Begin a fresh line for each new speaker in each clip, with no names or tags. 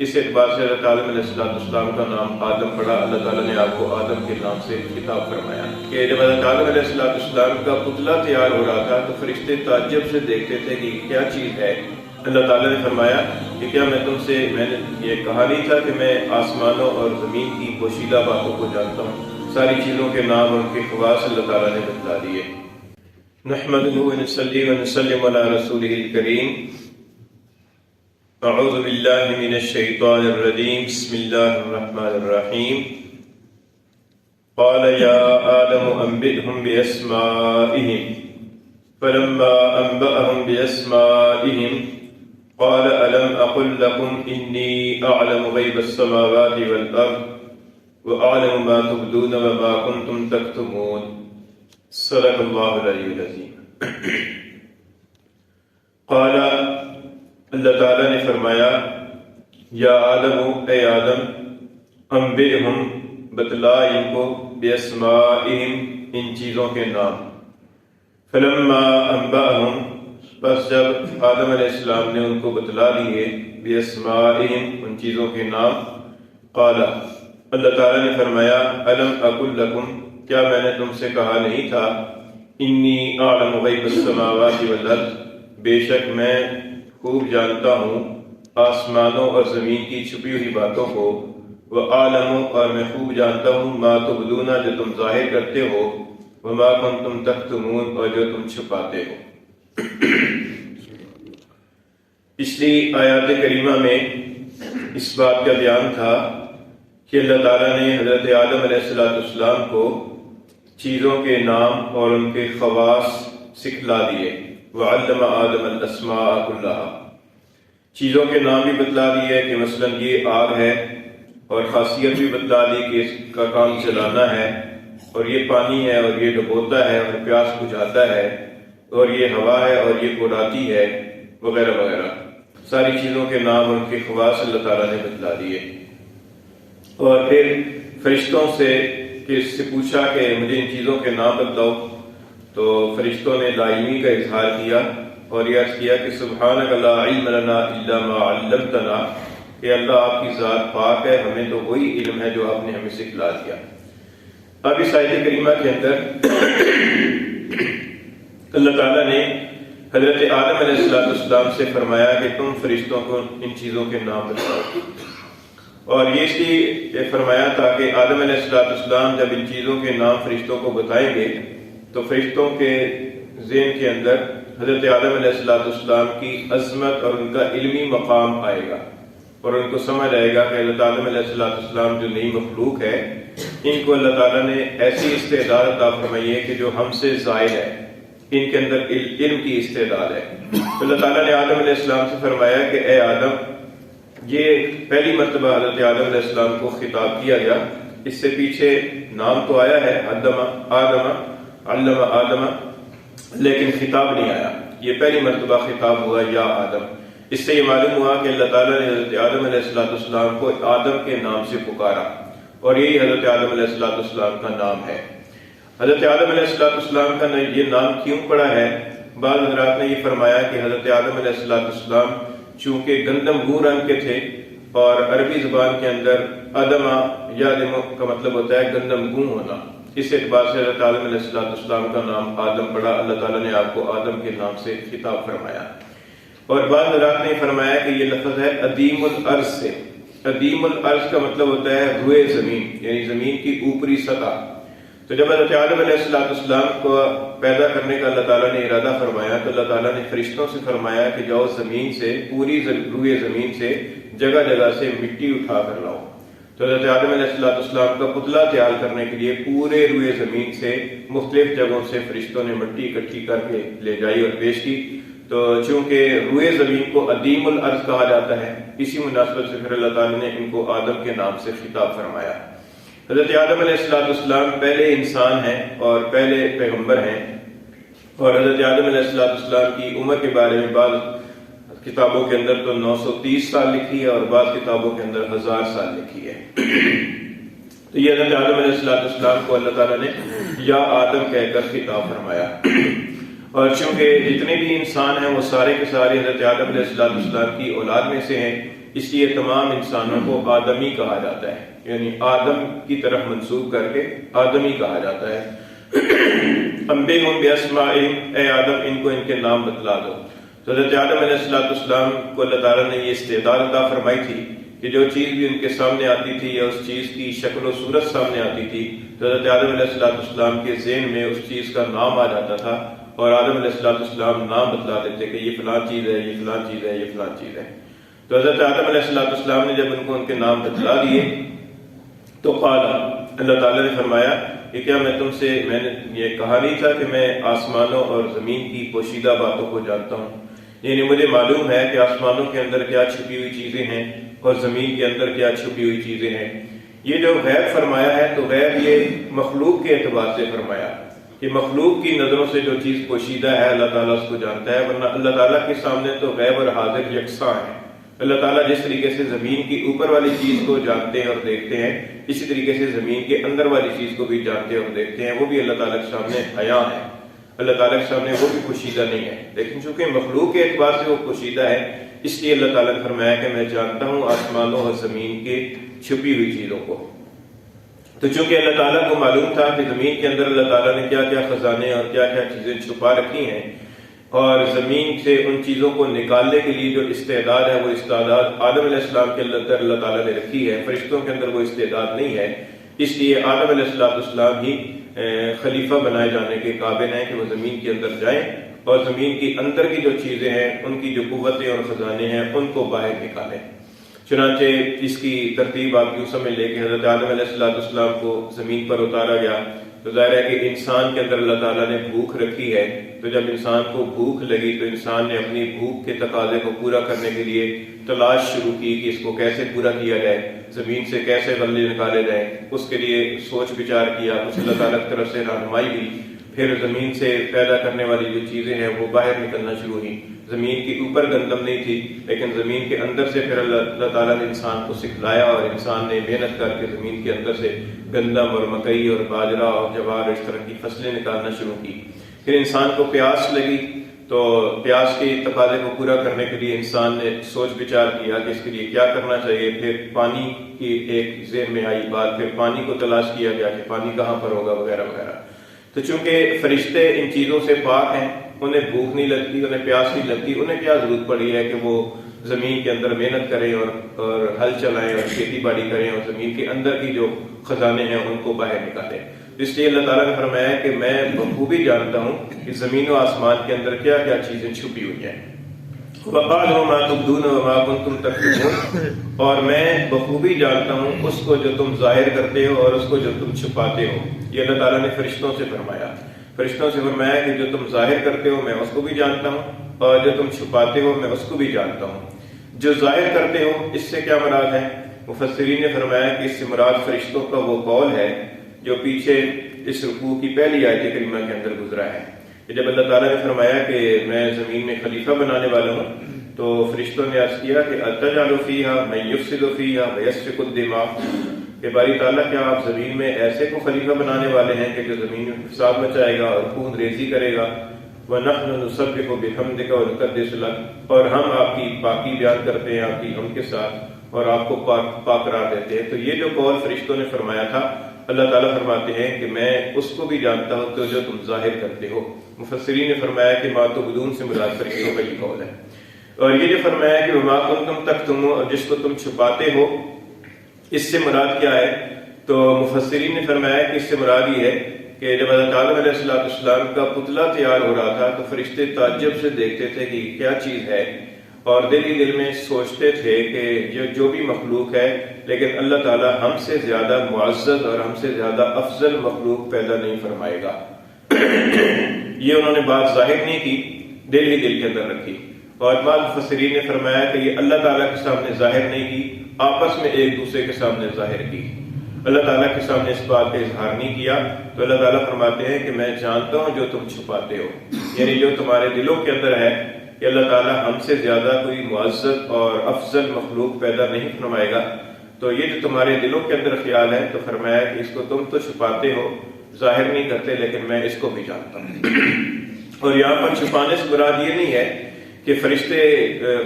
اس اعتبار سے حضرت آدم علیہ السلام کا نام آدم پڑا۔ اللہ تعالیٰ نے آپ کو آدم کے نام سے خطاب فرمایا کہ جب حضرت آدم علیہ السلام کا پتلا تیار ہو رہا تھا تو فرشتے تعجب سے دیکھتے تھے کہ یہ کیا چیز ہے۔ اللہ تعالیٰ نے فرمایا کہ کیا میں نے یہ کہا نہیں تھا کہ میں آسمانوں اور زمین کی پوشیدہ باتوں کو جانتا ہوں۔ ساری چیزوں کے نام اور ان کے خواص اللہ تعالیٰ نے بتلا دیے۔ نحمدہ ونصلی ونسلم علی رسولہ الکریم۔ اعوذ باللہ من الشیطان الرجیم، بسم اللہ الرحمن الرحیم۔ قال یا آدم انبئهم باسمائهم فلما انبأهم باسمائهم قال ألم أقل لكم إني أعلم غيب السماوات والأرض وأعلم ما تبدون وما كنتم تكتمون۔ صدق اللہ العلی العظیم۔ قال، اللہ تعالیٰ نے فرمایا، یا آدم، اے آدم، انبئہم، بتلا ان کو، باسمائہم، ان چیزوں کے نام۔ فلما انبأہم، بس جب آدم علیہ السلام نے ان کو بتلا دیے، باسمائہم، ان چیزوں کے نام، قال، اللہ تعالیٰ نے فرمایا، الم اقل لکم، کیا میں نے تم سے کہا نہیں تھا، انی اعلم غیب السماوات والارض، بے شک میں خوب جانتا ہوں آسمانوں اور زمین کی چھپی ہوئی باتوں کو، وَأَعْلَمُ، اور میں خوب جانتا ہوں، ما تبدون، جو تم ظاہر کرتے ہو، وما کنتم تکتمون، اور جو تم چھپاتے ہو۔ پچھلی آیات کریمہ میں اس بات کا بیان تھا کہ اللہ تعالیٰ نے حضرت آدم علیہ السلام کو چیزوں کے نام اور ان کے خواص سکھلا دیے۔ وعلم آدم الاسماء کلها، چیزوں کے نام بھی بتلا دیے کہ مثلا یہ آگ ہے، اور خاصیت بھی بتلا دی کہ اس کا کام چلانا ہے، اور یہ پانی ہے، اور یہ ڈبوتا ہے، اور پیاس بجھاتا ہے، اور یہ ہوا ہے، اور یہ اڑاتی ہے، وغیرہ وغیرہ۔ ساری چیزوں کے نام اور ان کے خواص اللہ تعالیٰ نے بتلا دیے۔ اور پھر فرشتوں سے پوچھا کہ مجھے ان چیزوں کے نام بتلاؤ، تو فرشتوں نے لا علمی کا اظہار کیا اور یہ عرض کیا کہ سبحانک لا علم لنا الا ما علمتنا، کہ اللہ آپ کی ذات پاک ہے، ہمیں تو وہی علم ہے جو آپ نے ہمیں سکھلا دیا۔ اب اس آیت کریمہ کے اندر اللہ تعالیٰ نے حضرت آدم علیہ السلام سے فرمایا کہ تم فرشتوں کو ان چیزوں کے نام بتاؤ، اور یہ اس لیے فرمایا تھا کہ آدم علیہ السلام جب ان چیزوں کے نام فرشتوں کو بتائیں گے تو فرشتوں کے ذہن کے اندر حضرت آدم علیہ السلام کی عظمت اور ان کا علمی مقام آئے گا، اور ان کو سمجھ آئے گا کہ حضرت آدم علیہ السلام جو نئی مخلوق ہے، ان کو اللہ تعالیٰ نے ایسی استعداد عطا فرمائی ہے کہ جو ہم سے زائد ہے، ان کے اندر علم کی استعداد ہے۔ تو اللہ تعالیٰ نے آدم علیہ السلام سے فرمایا کہ اے آدم، یہ پہلی مرتبہ حضرت آدم علیہ السلام کو خطاب کیا گیا، اس سے پیچھے نام تو آیا ہے آدم، علم آدم، لیکن خطاب نہیں آیا۔ یہ پہلی مرتبہ خطاب ہوا یا آدم۔ اس سے یہ معلوم ہوا کہ اللہ تعالیٰ نے حضرت آدم علیہ السلام کو آدم کے نام سے پکارا، اور یہی حضرت آدم علیہ السلام کا نام ہے۔ حضرت آدم علیہ السلام کا یہ نام کیوں پڑا ہے؟ بعض حضرات نے یہ فرمایا کہ حضرت آدم علیہ السلام چونکہ گندم گوں رنگ کے تھے، اور عربی زبان کے اندر ادم یادم کا مطلب ہوتا ہے گندم گوں ہونا، اس اعتبار سے حضرت آدم علیہ السلام کا نام آدم پڑا۔ اللہ تعالیٰ نے آپ کو آدم کے نام سے خطاب فرمایا۔ اور بعض حضرات نے فرمایا کہ یہ لفظ ہے ادیم الارض سے۔ ادیم الارض کا مطلب ہوتا ہے روئے زمین، یعنی زمین کی اوپری سطح۔ تو جب حضرت آدم علیہ السلام کو پیدا کرنے کا اللہ تعالیٰ نے ارادہ فرمایا تو اللہ تعالیٰ نے فرشتوں سے فرمایا کہ جاؤ زمین سے، پوری روئے زمین سے جگہ جگہ سے مٹی اٹھا کر لاؤ۔ تو حضرت آدم علیہ السلام کا پتلا تیار کرنے کے لیے پورے روئے زمین سے مختلف جگہوں سے فرشتوں نے مٹی اکٹھی کر کے لے جائی اور پیش کی۔ تو چونکہ روئے زمین کو ادیم الارض کہا جاتا ہے، اسی مناسبت سے پھر اللہ تعالیٰ نے ان کو آدم کے نام سے خطاب فرمایا۔ حضرت آدم علیہ السلام پہلے انسان ہیں اور پہلے پیغمبر ہیں، اور حضرت آدم علیہ السلام کی عمر کے بارے میں بعض کتابوں کے اندر تو 930 سال لکھی ہے، اور بعض کتابوں کے اندر 1000 سال لکھی ہے۔ تو یہ حضرت آدم علیہ السلام کو اللہ تعالیٰ نے یا آدم کہہ کر خطاب فرمایا، اور چونکہ جتنے بھی انسان ہیں وہ سارے کے سارے حضرت آدم علیہ السلام کی اولاد میں سے ہیں، اس لیے تمام انسانوں کو آدمی کہا جاتا ہے، یعنی آدم کی طرف منسوب کر کے آدمی کہا جاتا ہے۔ انبئہم باسمائہم، اے آدم ان کو ان کے نام بتلا دو۔ تو حضرت آدم علیہ السلام کو اللہ تعالیٰ نے یہ استعداد عطا فرمائی تھی کہ جو چیز بھی ان کے سامنے آتی تھی یا اس چیز کی شکل و صورت سامنے آتی تھی تو حضرت آدم علیہ السلام کے ذہن میں اس چیز کا نام آ جاتا تھا، اور آدم علیہ السلام نام بتلا دیتے کہ یہ فلاں چیز ہے، یہ فلاں چیز ہے، یہ فلاں چیز ہے۔ تو حضرت آدم علیہ السلام نے جب ان کے نام بتلا دیے تو قال، اللہ تعالیٰ نے فرمایا کہ کیا میں نے یہ کہا نہیں تھا کہ میں آسمانوں اور زمین کی پوشیدہ باتوں کو جانتا ہوں، یعنی مجھے معلوم ہے کہ آسمانوں کے اندر کیا چھپی ہوئی چیزیں ہیں اور زمین کے اندر کیا چھپی ہوئی چیزیں ہیں۔ یہ جو غیب فرمایا ہے تو غیب یہ مخلوق کے اعتبار سے فرمایا کہ مخلوق کی نظروں سے جو چیز پوشیدہ ہے اللہ تعالیٰ اس کو جانتا ہے، ورنہ اللہ تعالیٰ کے سامنے تو غیب اور حاضر یکساں ہیں۔ اللہ تعالیٰ جس طریقے سے زمین کی اوپر والی چیز کو جانتے ہیں اور دیکھتے ہیں، اسی طریقے سے زمین کے اندر والی چیز کو بھی جانتے ہیں اور دیکھتے ہیں، وہ بھی اللہ تعالیٰ کے سامنے عیاں ہے، اللہ تعالیٰ کے سامنے وہ بھی پوشیدہ نہیں ہے، لیکن چونکہ مخلوق کے اعتبار سے وہ پوشیدہ ہے اس لیے اللہ تعالیٰ نے فرمایا کہ میں جانتا ہوں آسمانوں اور زمین کے چھپی ہوئی چیزوں کو۔ تو چونکہ اللہ تعالیٰ کو معلوم تھا کہ زمین کے اندر اللہ تعالیٰ نے کیا کیا خزانے اور کیا کیا چیزیں چھپا رکھی ہیں، اور زمین سے ان چیزوں کو نکالنے کے لیے جو استعداد ہے وہ استعداد آدم علیہ السلام کے اندر اللہ تعالیٰ نے رکھی ہے، فرشتوں کے اندر وہ استعداد نہیں ہے، اس لیے آدم علیہ السلام ہی خلیفہ بنائے جانے کے قابل ہیں کہ وہ زمین کے اندر جائیں اور زمین کے اندر کی جو چیزیں ہیں ان کی جو قوتیں اور خزانے ہیں ان کو باہر نکالیں۔ چنانچہ اس کی ترتیب آپ یوں سمجھ لیں کہ حضرت آدم علیہ السلام کو زمین پر اتارا گیا، تو ظاہر ہے کہ انسان کے اندر اللہ تعالیٰ نے بھوک رکھی ہے، تو جب انسان کو بھوک لگی تو انسان نے اپنی بھوک کے تقاضے کو پورا کرنے کے لیے تلاش شروع کی کہ اس کو کیسے پورا کیا جائے، زمین سے کیسے غلے نکالے جائیں، اس کے لیے سوچ بچار کیا، کچھ اللہ تعالیٰ کی طرف سے رہنمائی ہوئی، پھر زمین سے پیدا کرنے والی جو چیزیں ہیں وہ باہر نکلنا شروع ہوئی۔ زمین کے اوپر گندم نہیں تھی لیکن زمین کے اندر سے پھر اللہ تعالیٰ نے انسان کو سکھلایا اور انسان نے محنت کر کے زمین کے اندر سے گندم اور مکئی اور باجرہ اور جوار اس طرح کی فصلیں نکالنا شروع کی۔ پھر انسان کو پیاس لگی تو پیاس کے تقاضے کو پورا کرنے کے لیے انسان نے سوچ بچار کیا کہ اس کے لیے کیا کرنا چاہیے، پھر پانی کی ایک ذہن میں آئی بات، پھر پانی کو تلاش کیا گیا کہ پانی کہاں پر ہوگا وغیرہ وغیرہ۔ تو چونکہ فرشتے ان چیزوں سے پاک ہیں، انہیں بھوک نہیں لگتی، انہیں پیاس نہیں لگتی، انہیں کیا ضرورت پڑی ہے کہ وہ زمین کے اندر محنت کریں اور ہل چلائیں اور کھیتی باڑی کریں اور زمین کے اندر کی جو خزانے ہیں ان کو باہر نکالیں۔ اس لیے اللہ تعالیٰ نے فرمایا کہ میں بخوبی جانتا ہوں کہ زمین و آسمان کے اندر کیا کیا چیزیں چھپی ہوئی ہیں۔ وَقَالُوا مَا تُبْدُونَ وَمَا كُنْتُمْ تَكْتُمُونَ، اور میں بخوبی جانتا ہوں اس کو جو تم ظاہر کرتے ہو اور اس کو جو تم چھپاتے ہو۔ یہ اللہ تعالیٰ نے فرشتوں سے فرمایا، فرشتوں سے فرمایا کہ جو تم ظاہر کرتے ہو میں اس کو بھی جانتا ہوں اور جو تم چھپاتے ہو میں اس کو بھی جانتا ہوں۔ جو ظاہر کرتے ہو اس سے کیا مراد ہے؟ مفسرین نے فرمایا کہ اس سے مراد فرشتوں کا وہ قول ہے جو پیچھے اس رکوع کی پہلی آیت کریمہ کے اندر گزرا ہے کہ جب اللہ تعالیٰ نے فرمایا کہ میں زمین میں خلیفہ بنانے والا ہوں تو فرشتوں نے عرض کیا کہ أَتَجْعَلُ فِيهَا مَن يُفْسِدُ فِيهَا وَيَسْفِكُ الدِّمَاءَ، کہ باری تعالیٰ کیا آپ زمین میں ایسے کو خلیفہ بنانے والے ہیں کہ جو زمین میں فساد مچائے گا اور خون ریزی کرے گا، وَنَحْنُ نُسَبِّحُ بِحَمْدِكَ وَنُقَدِّسُ لَكَ، اور ہم آپ کی پاکی بیان کرتے ہیں آپ کی حمد کے ساتھ اور آپ کو پاک قرار دیتے ہیں۔ تو یہ جو قول فرشتوں نے فرمایا تھا اللہ تعالیٰ فرماتے ہیں کہ میں اس کو بھی جانتا ہوں تو جو تم ظاہر کرتے ہو۔ مفسرین نے فرمایا کہ ما تبدون سے مراد فرشتوں کا یہ قول ہے، اور یہ جو فرمایا کہ وما کنتم تکتمون، اور جس کو تم چھپاتے ہو، اس سے مراد کیا ہے؟ تو مفسرین نے فرمایا کہ اس سے مراد یہ ہے کہ جب حضرت آدم علیہ السلام کا پتلا تیار ہو رہا تھا تو فرشتے تعجب سے دیکھتے تھے کہ یہ کیا چیز ہے، اور دل ہی دل میں سوچتے تھے کہ یہ جو بھی مخلوق ہے لیکن اللہ تعالیٰ ہم سے زیادہ معزز اور ہم سے زیادہ افضل مخلوق پیدا نہیں فرمائے گا۔ یہ انہوں نے بات ظاہر نہیں کی، دل ہی دل کے اندر رکھی، اور بعض مفسرین نے فرمایا کہ یہ اللہ تعالیٰ کے سامنے ظاہر نہیں کی، آپس میں ایک دوسرے کے سامنے ظاہر کی، اللہ تعالیٰ کے سامنے اس بات کا اظہار نہیں کیا۔ تو اللہ تعالیٰ فرماتے ہیں کہ میں جانتا ہوں جو تم چھپاتے ہو، یعنی جو تمہارے دلوں کے اندر ہے کہ اللہ تعالیٰ ہم سے زیادہ کوئی معزز اور افضل مخلوق پیدا نہیں فرمائے گا، تو یہ جو تمہارے دلوں کے اندر خیال ہے تو فرمایا کہ اس کو تم تو چھپاتے ہو، ظاہر نہیں کرتے، لیکن میں اس کو بھی جانتا ہوں۔ اور یہاں پر چھپانے سے مراد یہ نہیں ہے کہ فرشتے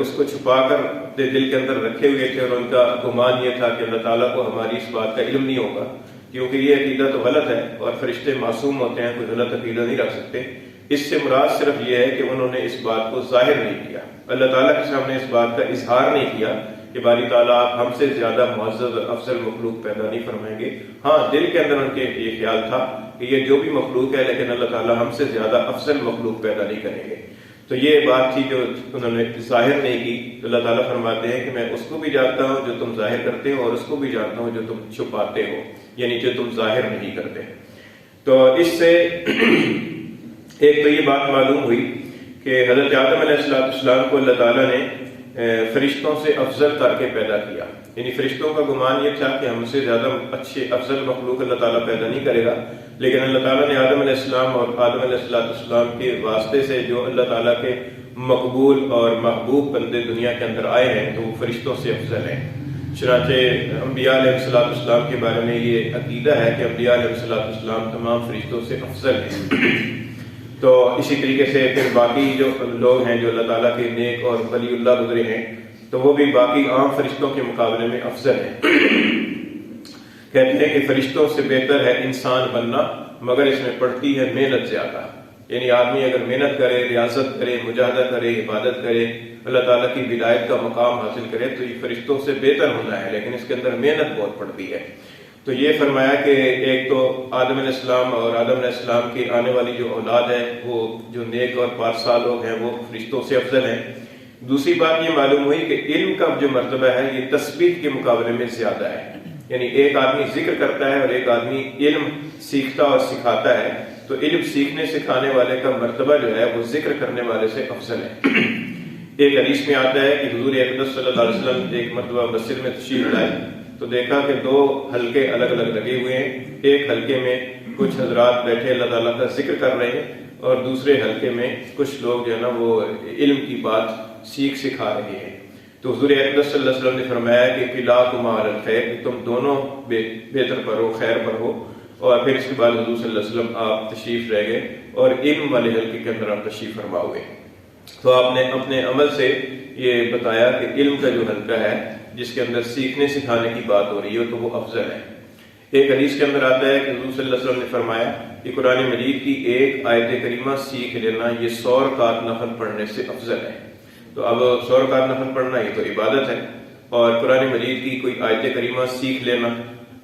اس کو چھپا کر اپنے دل کے اندر رکھے ہوئے تھے، اور ان کا گمان یہ تھا کہ اللہ تعالیٰ کو ہماری اس بات کا علم نہیں ہوگا، کیونکہ یہ عقیدہ تو غلط ہے اور فرشتے معصوم ہوتے ہیں، کوئی غلط عقیدہ نہیں رکھ سکتے۔ اس سے مراد صرف یہ ہے کہ انہوں نے اس بات کو ظاہر نہیں کیا، اللہ تعالیٰ کے سامنے اس بات کا اظہار نہیں کیا کہ باری تعالیٰ آپ ہم سے زیادہ معزز اور افضل مخلوق پیدا نہیں فرمائیں گے۔ ہاں، دل کے اندر ان کے یہ خیال تھا کہ یہ جو بھی مخلوق ہے، لیکن اللہ تعالیٰ ہم سے زیادہ افضل مخلوق پیدا نہیں کریں گے۔ تو یہ بات تھی جو انہوں نے ظاہر نہیں کی۔ اللہ تعالیٰ فرماتے ہیں کہ میں اس کو بھی جانتا ہوں جو تم ظاہر کرتے ہو، اور اس کو بھی جانتا ہوں جو تم چھپاتے ہو، یعنی جو تم ظاہر نہیں کرتے۔ تو اس سے ایک تو یہ بات معلوم ہوئی کہ حضرت آدم علیہ السلام کو اللہ تعالیٰ نے فرشتوں سے افضل کر کے پیدا کیا، یعنی فرشتوں کا گمان یہ تھا کہ ہم سے زیادہ اچھے افضل مخلوق اللہ تعالیٰ پیدا نہیں کرے گا، لیکن اللہ تعالیٰ نے آدم علیہ السلام اور آدم علیہ السلام کے واسطے سے جو اللہ تعالیٰ کے مقبول اور محبوب بندے دنیا کے اندر آئے ہیں تو وہ فرشتوں سے افضل ہیں۔ چنانچہ انبیاء علیہ السلام کے بارے میں یہ عقیدہ ہے کہ انبیاء علیہ السلام تمام فرشتوں سے افضل ہیں۔ تو اسی طریقے سے پھر باقی جو لوگ ہیں جو اللہ تعالیٰ کے نیک اور ولی اللہ گزرے ہیں تو وہ بھی باقی عام فرشتوں کے مقابلے میں افضل ہیں۔ کہتے ہیں کہ فرشتوں سے بہتر ہے انسان بننا، مگر اس میں پڑتی ہے محنت زیادہ، یعنی آدمی اگر محنت کرے، ریاضت کرے، مجاہدہ کرے، عبادت کرے، اللہ تعالیٰ کی ولایت کا مقام حاصل کرے تو یہ فرشتوں سے بہتر ہونا ہے، لیکن اس کے اندر محنت بہت پڑتی ہے۔ تو یہ فرمایا کہ ایک تو آدم علیہ السلام اور آدم علیہ السلام کی آنے والی جو اولاد ہے وہ جو نیک اور پارسا لوگ ہیں وہ فرشتوں سے افضل ہیں۔ دوسری بات یہ معلوم ہوئی کہ علم کا جو مرتبہ ہے یہ تسبیح کے مقابلے میں زیادہ ہے، یعنی ایک آدمی ذکر کرتا ہے اور ایک آدمی علم سیکھتا اور سکھاتا ہے، تو علم سیکھنے سکھانے والے کا مرتبہ جو ہے وہ ذکر کرنے والے سے افضل ہے۔ ایک حدیث میں آتا ہے کہ حضور اقدس صلی اللہ علیہ وسلم ایک مرتبہ مسجد میں تشریف لائے تو دیکھا کہ دو حلقے الگ الگ لگے ہوئے ہیں، ایک حلقے میں کچھ حضرات بیٹھے اللہ تعالیٰ کا ذکر کر رہے ہیں اور دوسرے حلقے میں کچھ لوگ جو ہے نا وہ علم کی بات سیکھ سکھا رہے ہیں۔ تو حضور اقدس صلی اللہ علیہ وسلم نے فرمایا کہ کلاکما علی الخیر، تم دونوں بہتر پر ہو، خیر پر ہو۔ اور پھر اس کے بعد حضور صلی اللہ علیہ وسلم آپ تشریف رہ گئے اور علم والے حلقے کے اندر آپ تشریف فرما ہوئے۔ تو آپ نے اپنے عمل سے یہ بتایا کہ علم کا جو حلقہ ہے جس کے اندر سیکھنے سکھانے کی بات ہو رہی ہے تو وہ افضل ہے۔ ایک حدیث کے اندر آتا ہے کہ حضور صلی اللہ علیہ وسلم نے فرمایا کہ قرآن مجید کی ایک آیت کریمہ سیکھ لینا یہ 100 رکعت نفل پڑھنے سے افضل ہے۔ تو اب 100 رکعت نفل پڑھنا یہ تو عبادت ہے، اور قرآن مجید کی کوئی آیت کریمہ سیکھ لینا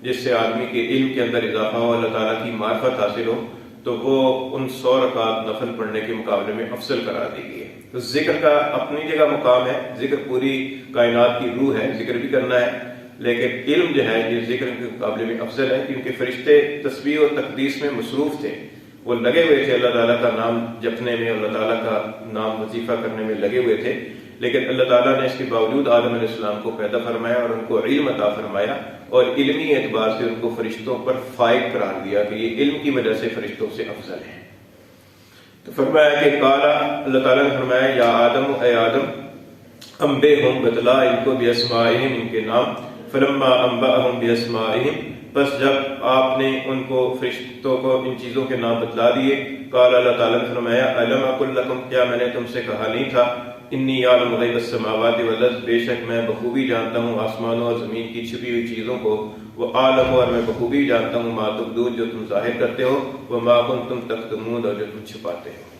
جس سے آدمی کے علم کے اندر اضافہ ہو، اللہ تعالیٰ کی معرفت حاصل ہو، تو وہ ان 100 رکعت نفل پڑھنے کے مقابلے میں افضل قرار دی گئی ہے۔ تو ذکر کا اپنی جگہ مقام ہے، ذکر پوری کائنات کی روح ہے، ذکر بھی کرنا ہے، لیکن علم جو ہے یہ ذکر کے مقابلے میں افضل ہے، کیونکہ فرشتے تسبیح اور تقدیس میں مصروف تھے، وہ لگے ہوئے تھے اللہ تعالیٰ کا نام جپنے میں، اللہ تعالیٰ کا نام وظیفہ کرنے میں لگے ہوئے تھے، لیکن اللہ تعالیٰ نے اس کے باوجود آدم علیہ السلام کو پیدا فرمایا اور ان کو علم عطا فرمایا، اور علمی اعتبار سے ان کو فرشتوں پر فائق قرار دیا کہ یہ علم کی وجہ سے فرشتوں سے افضل ہے۔ تو فرمایا کہ قالا، اللہ تعالیٰ نے فرمایا یا آدم، اے آدم، انبئہم، بتلا ان کو باسمائہم، ان کے نام، فلما انبأہم باسمائہم، بس جب آپ نے ان کو فرشتوں کو ان چیزوں کے نام بتلا دیے، قال، اللہ تعالیٰ نے فرمایا الم اقل لکم، کیا میں نے تم سے کہا نہیں تھا، انی اعلم غیب السماوات والارض، بے شک میں بخوبی جانتا ہوں آسمانوں اور زمین کی چھپی ہوئی چیزوں کو، وَأَعْلَمُ، اور میں بخوبی جانتا ہوں ما تبدون، جو تم ظاہر کرتے ہو، وما کنتم تکتمون، اور جو تم چھپاتے ہو۔